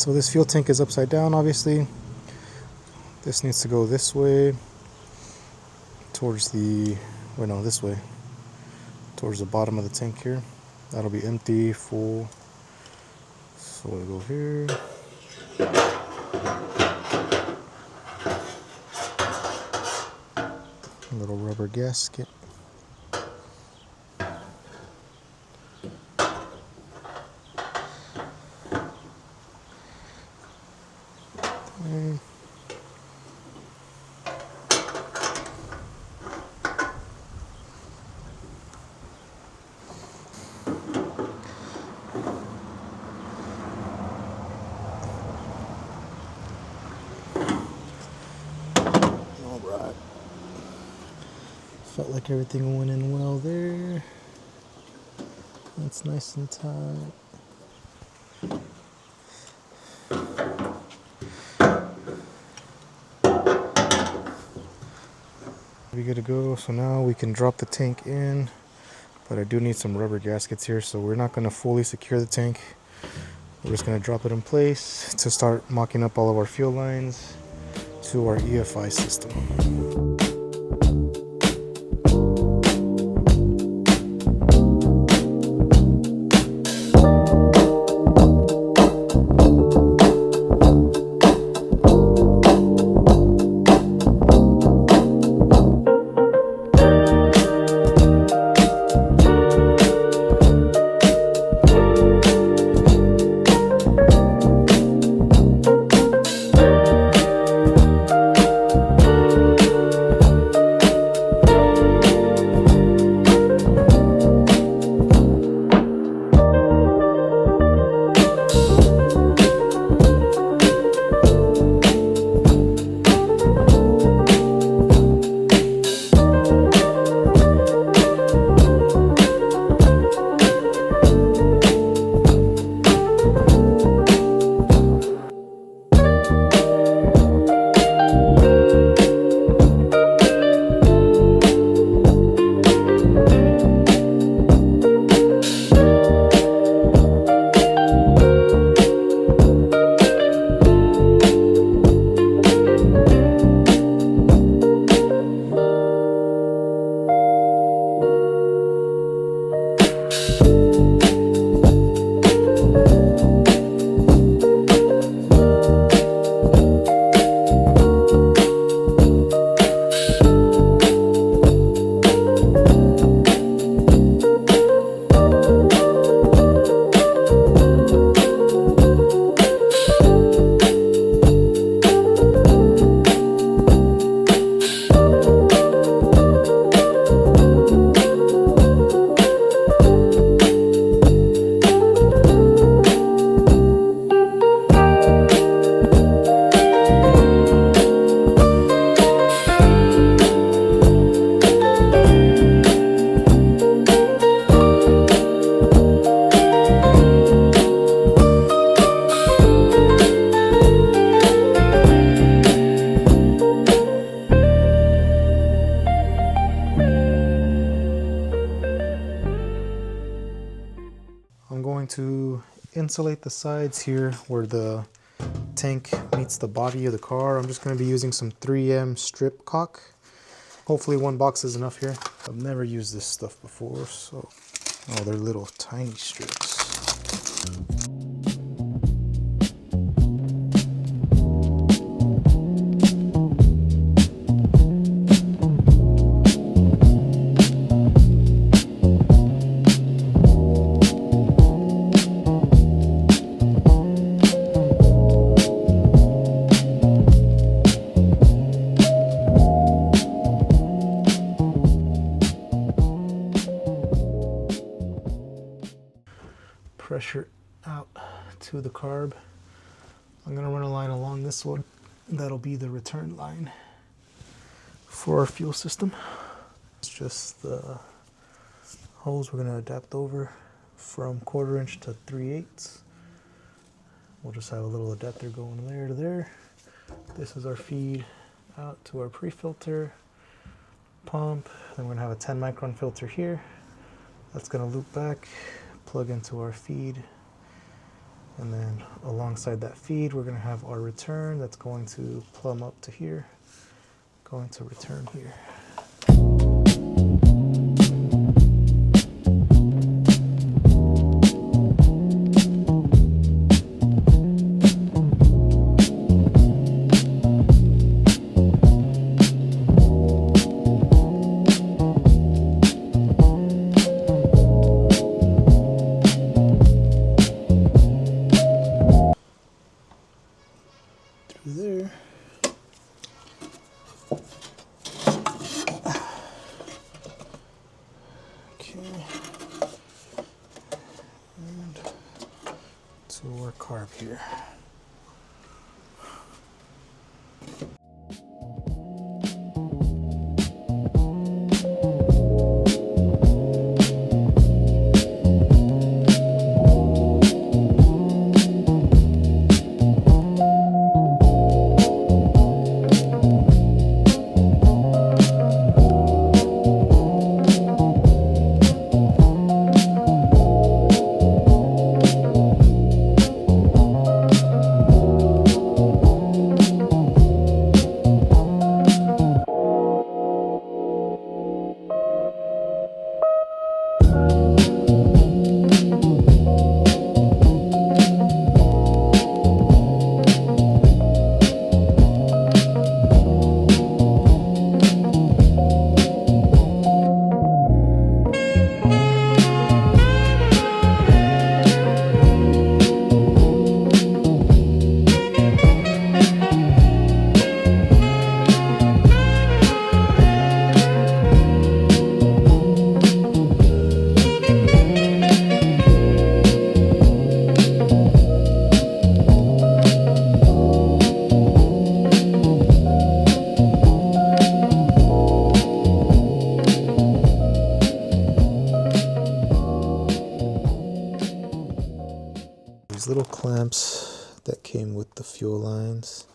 So this fuel tank is upside down, obviously. This needs to go this way towards the, wait, no, this way towards the bottom of the tank here. That'll be empty, full. So we'll go here. A little rubber gasket. There. Alright. Felt like everything went in well there. That's nice and tight. We good to go. So now we can drop the tank in, but I do need some rubber gaskets here, so we're not going to fully secure the tank. We're just going to drop it in place to start mocking up all of our fuel lines to our EFI system. I'm going to insulate the sides here where the tank meets the body of the car. I'm just going to be using some 3M strip caulk. Hopefully one box is enough here. I've never used this stuff before, so... Oh, they're little tiny strips. Pressure out to the carb. I'm going to run a line along this one. That'll be the return line for our fuel system. It's just the hose we're going to adapt over from 1/4 inch to 3/8. We'll just have a little adapter going there to there. This is our feed out to our pre-filter pump. Then we're going to have a 10 micron filter here. That's going to loop back, plug into our feed, And then alongside that feed, we're going to have our return that's going to plumb up to here, going to return here. There. Okay. And to our carb here. These little clamps that came with the fuel lines.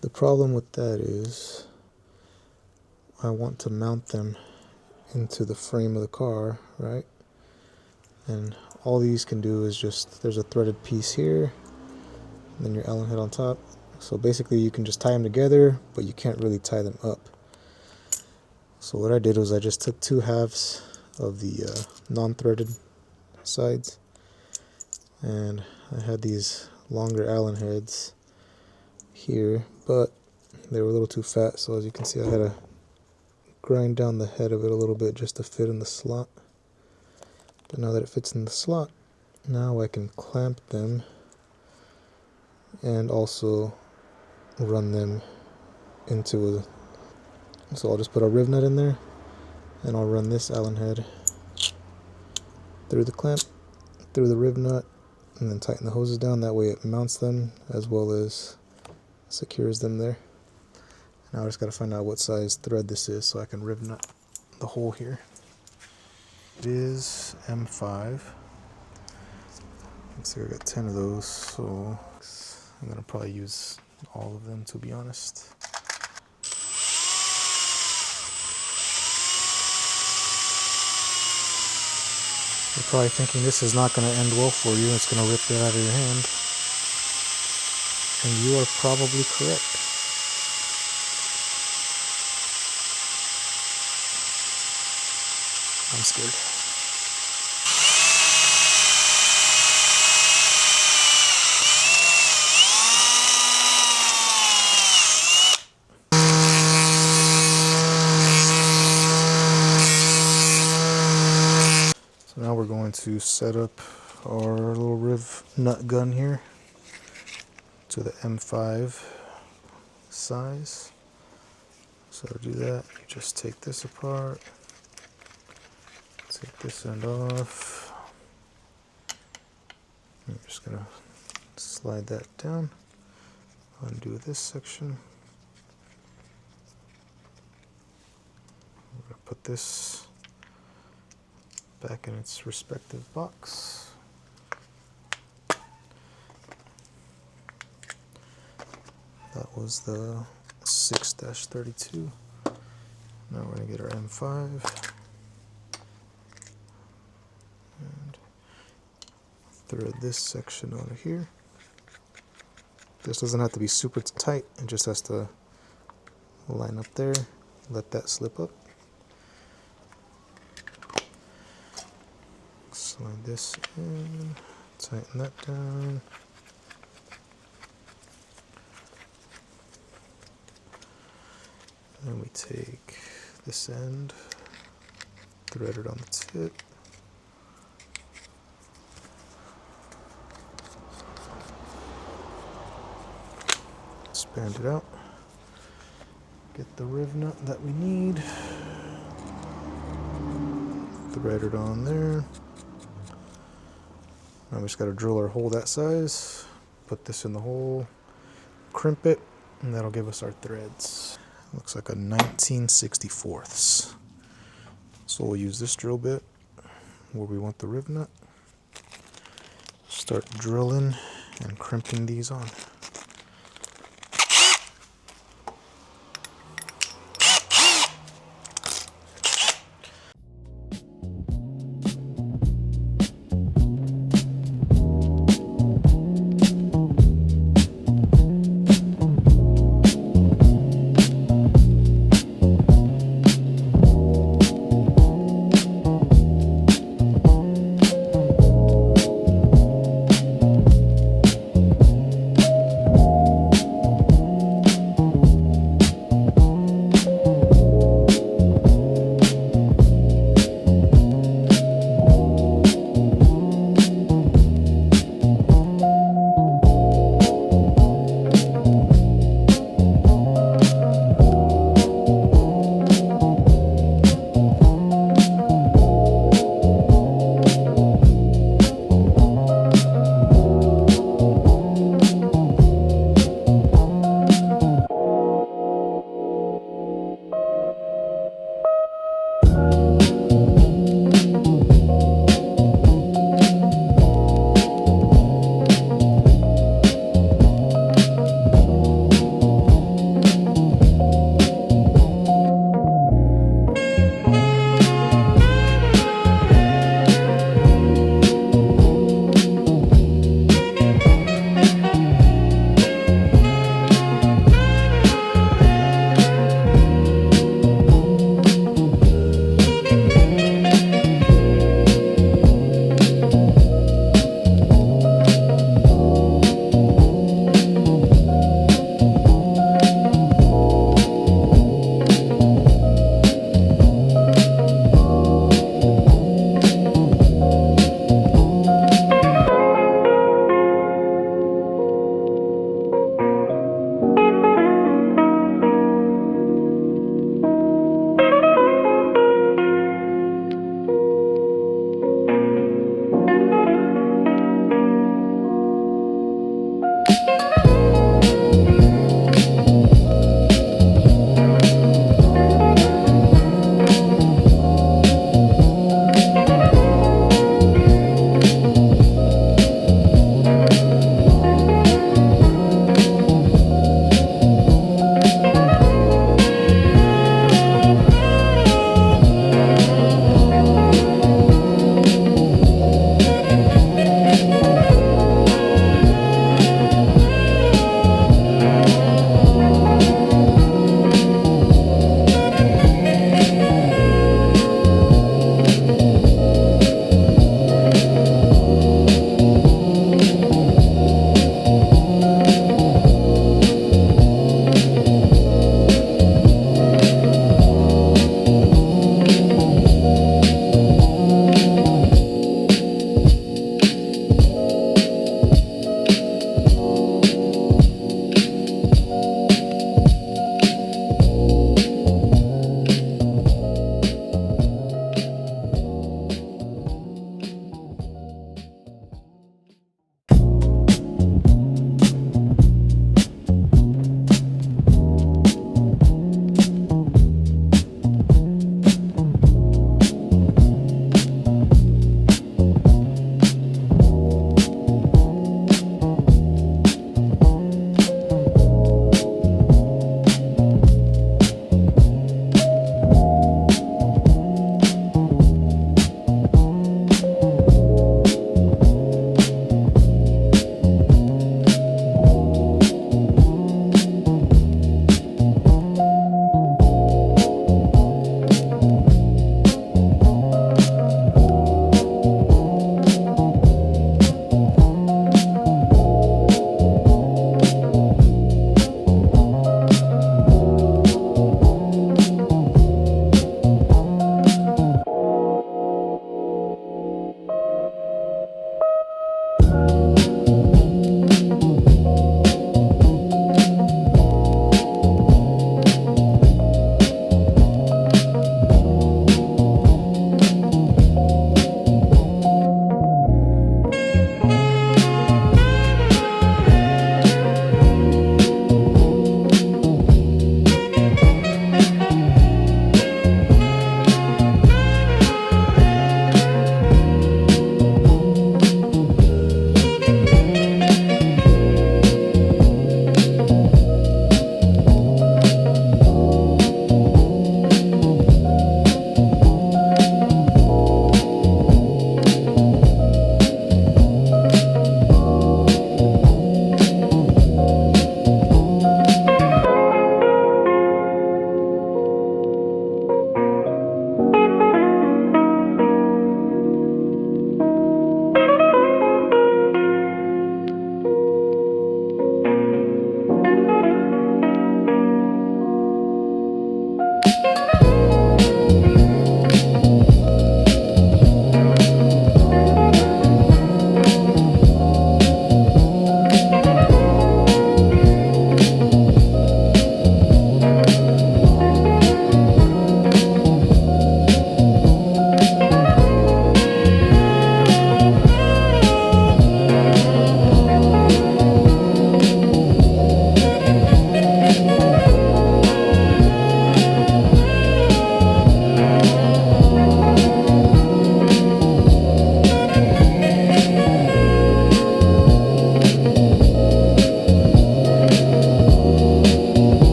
The problem with that is I want to mount them into the frame of the car, right? And all these can do is just, there's a threaded piece here, and then your Allen head on top. So basically you can just tie them together, but you can't really tie them up. So what I did was I just took 2 halves of the non-threaded sides, and I had these longer Allen heads here, but they were a little too fat, so as you can see I had to grind down the head of it a little bit just to fit in the slot. But now that it fits in the slot, now I can clamp them and also run them into a, so I'll just put a riv nut in there and I'll run this Allen head through the clamp, through the riv nut, and then tighten the hoses down. That way it mounts them as well as secures them there. Now I just got to find out what size thread this is so I can riv nut the hole here. It is M5. Looks like I got 10 of those, so I'm going to probably use all of them, to be honest. You're probably thinking this is not going to end well for you, it's going to rip that out of your hand. And you are probably correct. I'm scared. So now we're going to set up our little riv nut gun here to the M5 size. So to do that, you just take this apart, take this end off. I'm just going to slide that down, undo this section. We're going to put this back in its respective box. That was the 6-32. Now we're going to get our M5. And thread this section on here. This doesn't have to be super tight, it just has to line up there. Let that slip up. Slide this in, tighten that down. Then we take this end, thread it on the tip. Expand it out. Get the riv nut that we need. Thread it on there. Now we just got to drill our hole that size. Put this in the hole, crimp it, and that'll give us our threads. Looks like a 19/64. So we'll use this drill bit where we want the riv nut. Start drilling and crimping these on.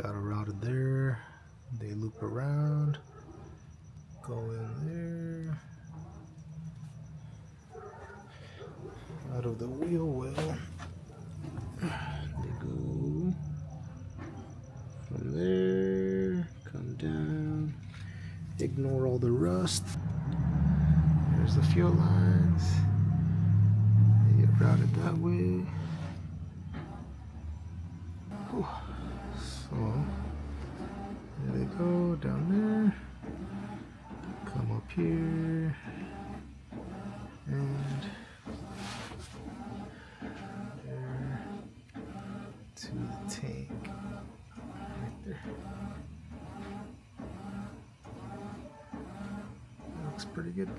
got it routed there. They loop around, go in there, out of the wheel well. They go from there, come down, ignore all the rust. There's the fuel lines. They get routed that way. Whew. So there they go down there. Come up here and there to the tank right there. That looks pretty good.